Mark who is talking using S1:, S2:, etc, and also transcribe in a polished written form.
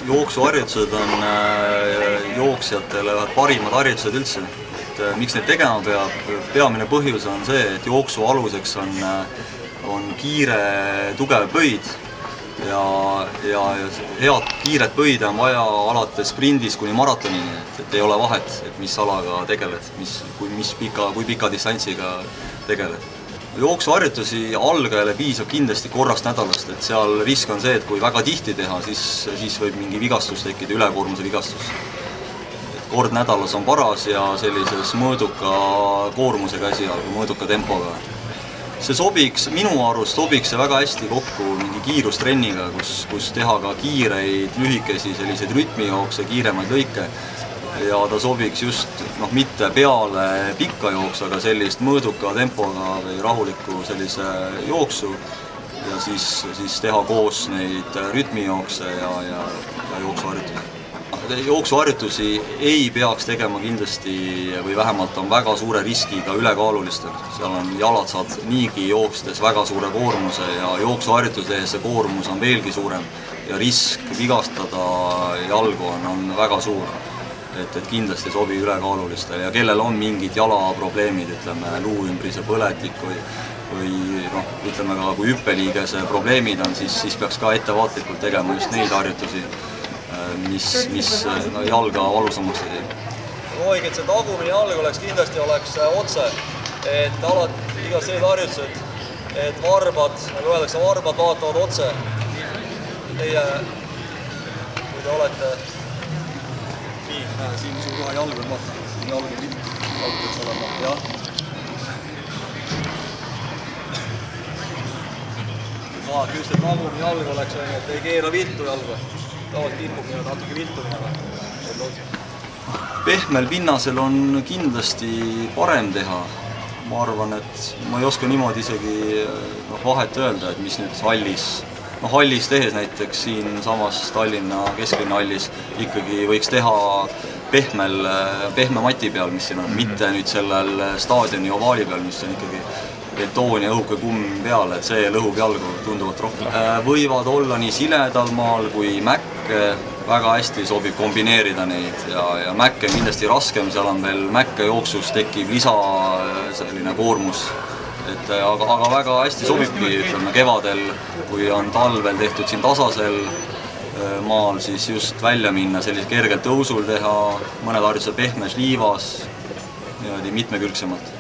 S1: Jooksuharjutused on jooksjatele parimad harjutused üldse. Miks neid tegema peab? Peamine põhjus on see, et jooksu aluseks on kiire, tugev põid ja head kiiret põida on vaja alates sprindis kuni maratonini, et ei ole vahet, et mis alaga tegeled, kui pika distantsiga tegeled. Jooksuharjutusi algajale piisab kindlasti korrast nädalast, et seal risk on see, et kui väga tihti teha, siis võib mingi vigastus tekkida, ülekoormuse vigastus. Kord nädalas on paras ja sellises mõõduka koormusega esialgu, mõõduka tempoga. See sobiks, minu arust sobiks see väga hästi kokku mingi kiirustrenniga, kus teha ka kiireid, lühikesi selliseid rütmijookse, kiiremaid lõike. Ja ta sobiks just mitte peale pikka jooksu, aga sellist mõõduka tempoga või rahulikku sellise jooksu ja siis teha koos neid rütmijookse ja jooksuharjutusi. Jooksuharjutusi ei peaks tegema kindlasti või vähemalt on väga suure riskiga ülekaalulistel. Seal on jalad saad niigi jookstes väga suure koormuse ja jooksuharjutuse ees see koormus on veelgi suurem ja risk vigastada jalgu on väga suur. Et kindlasti sobi ülekaalulistele ja kellel on mingid jalaprobleemid, ütleme luuümbrise põletik või ütleme ka kui hüppeliigese probleemid on, siis peaks ka ettevaatlikult tegema just neid harjutusi, mis jalga valusamaks ei tee.
S2: Loogik, et see tagumine jalg kindlasti oleks otse, et alati igas sellised harjutused, et varbad, nagu öeldakse, varbad vaatavad otse. Teie, kui te olete siin su kohe jalg on vaata, jalg on lipp, jalg peaks olema, jah. Just, et tagumine jalg oleks, et ei keera viltu jalga. Tavaliselt kipub natuke viltu minema.
S1: Pehmel pinnasel on kindlasti parem teha. Ma arvan, et ma ei oska niimoodi isegi vahet öelda, et mis nüüd hallis tehes näiteks siin samas Tallinna kesklinna hallis ikkagi võiks teha pehme mati peal, mis siin on, mitte nüüd sellel staadioni ovaali peal, mis on ikkagi betoon ja õhuke kumm peal, et see lõhub jalgu tunduvalt rohkem. Võivad olla nii siledal maal kui mäkke, väga hästi sobib kombineerida neid ja mäkke on kindlasti raskem, seal on veel mäkke jooksus tekib lisa selline koormus. Aga väga hästi sobibki, ütleme, kevadel, kui on talvel tehtud siin tasasel maal, siis just välja minna, sellise kergelt tõusul teha, mõned harjutused pehmes liivas, mitmekülgsemalt.